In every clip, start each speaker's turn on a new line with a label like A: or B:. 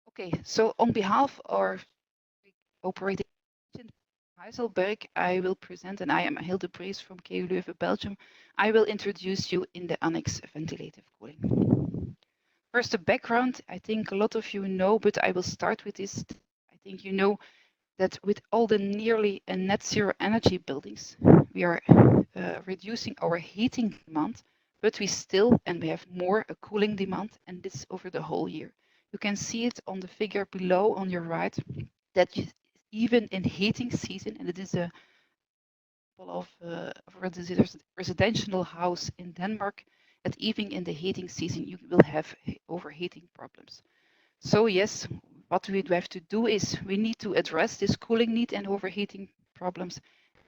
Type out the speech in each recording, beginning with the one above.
A: Okay, so on behalf of our operating in Heidelberg, I will present, and I am Hilde Breesch from KU Leuven, Belgium. I will introduce you in the Annex Ventilative Cooling. First, the background, I think a lot of you know, but I will start with this. I think you know that with all the nearly net zero energy buildings, we are reducing our heating demand, but we still, and we have more a cooling demand, and this over the whole year. You can see it on the figure below on your right, that even in heating season, and it is a of residential house in Denmark, that even in the heating season you will have overheating problems. So yes, what we have to do is we need to address this cooling need and overheating problems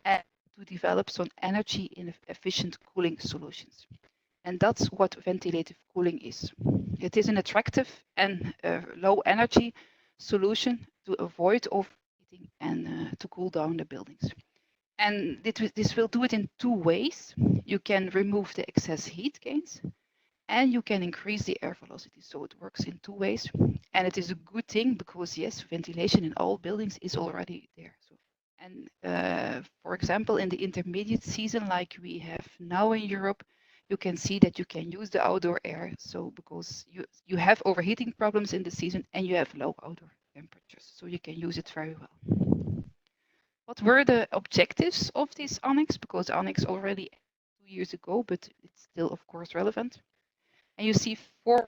A: and to develop some energy efficient cooling solutions. And that's what ventilative cooling is. It is an attractive and low energy solution to avoid overheating and to cool down the buildings. And this will do it in two ways. You can remove the excess heat gains and you can increase the air velocity. So it works in two ways. And it is a good thing because yes, ventilation in all buildings is already there. So, and for example, in the intermediate season, like we have now in Europe, you can see that you can use the outdoor air. So because you have overheating problems in the season and you have low outdoor temperatures. So you can use it very well. What were the objectives of this annex? Because annex already 2 years ago, but it's still of course relevant. And you see 4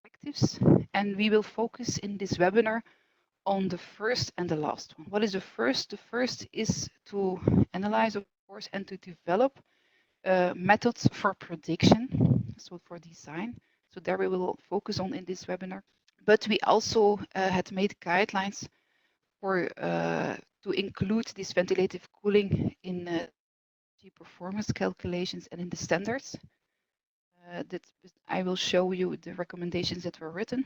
A: objectives, and we will focus in this webinar on the first and the last one. What is the first? The first is to analyze, of course, and to develop methods for prediction, so for design. So there we will focus on in this webinar. But we also had made guidelines for to include this ventilative cooling in performance calculations and in the standards. That I will show you the recommendations that were written.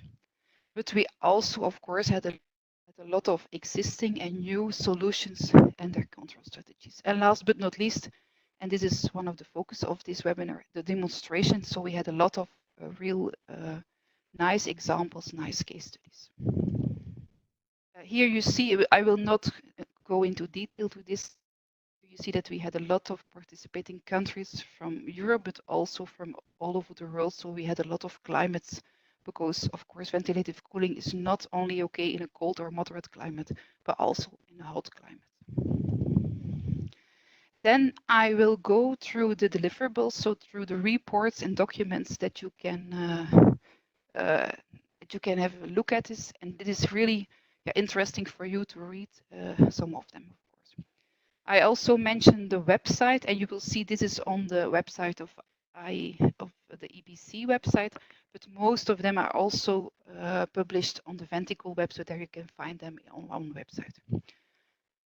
A: But we also, of course, had a lot of existing and new solutions and their control strategies. And last but not least, and this is one of the focus of this webinar, the demonstration. So we had a lot of real nice examples, nice case studies. Here you see, I will not go into detail to this. You see that we had a lot of participating countries from Europe, but also from all over the world. So we had a lot of climates because, of course, ventilative cooling is not only okay in a cold or moderate climate, but also in a hot climate. Then I will go through the deliverables, so through the reports and documents that you can have a look at this, and it is really interesting for you to read some of them. I also mentioned the website, and you will see this is on the website of the EBC website, but most of them are also published on the Venticool website. There you can find them on one website.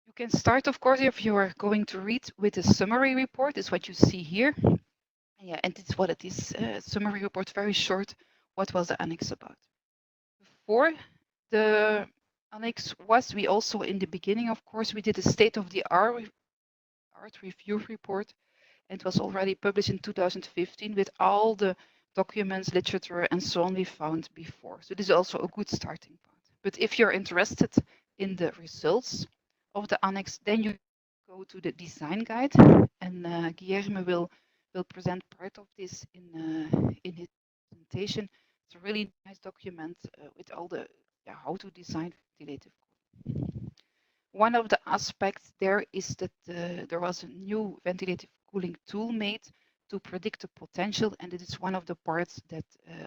A: You can start, of course, if you are going to read with a summary report. Is what you see here. Yeah, and it's what it is. Summary report, very short. What was the annex about? Before the annex was, we also in the beginning, of course, we did a state-of-the-art review report. It was already published in 2015 with all the documents, literature, and so on we found before. So this is also a good starting point. But if you're interested in the results of the annex, then you go to the design guide, and Guillermo will present part of this in his presentation. It's a really nice document with all the how to design ventilative cooling. One of the aspects there is that there was a new ventilative cooling tool made to predict the potential, and it is one of the parts that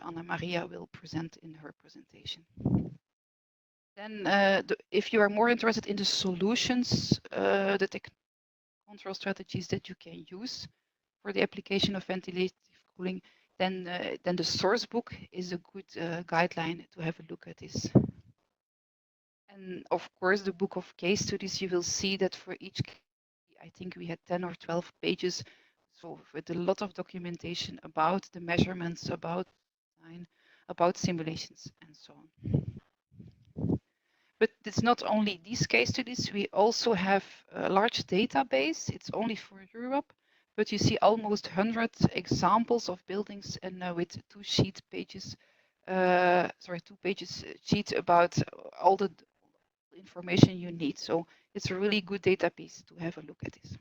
A: Anna Maria will present in her presentation. Then if you are more interested in the solutions, the control strategies that you can use for the application of ventilative cooling, then the source book is a good guideline to have a look at this. And of course, the book of case studies, you will see that for each case, I think we had 10 or 12 pages. So with a lot of documentation about the measurements, about design, about simulations, and so on. But it's not only these case studies. We also have a large database. It's only for Europe, but you see almost 100 examples of buildings, and with 2 sheet pages 2 pages sheet about all the information you need. So it's a really good database to have a look at this.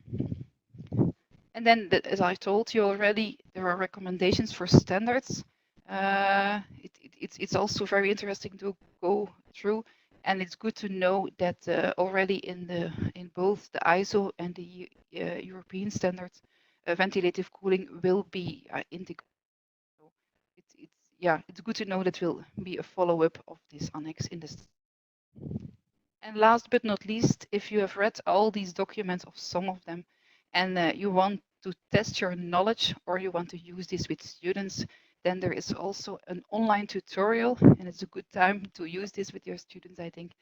A: And then, as I told you already, there are recommendations for standards. It's also very interesting to go through, and it's good to know that already in both the ISO and the European standards, ventilative cooling will be integrated. So it's good to know that will be a follow-up of this annex in this. And last but not least, if you have read all these documents, of some of them, and you want to test your knowledge or you want to use this with students, then there is also an online tutorial, and it's a good time to use this with your students, I think,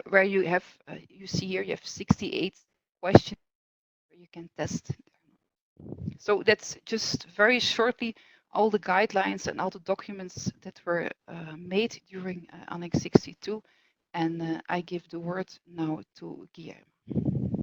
A: where you have, you see here, you have 68 questions where you can test. So that's just very shortly all the guidelines and all the documents that were made during Annex 62. And I give the word now to Guilherme.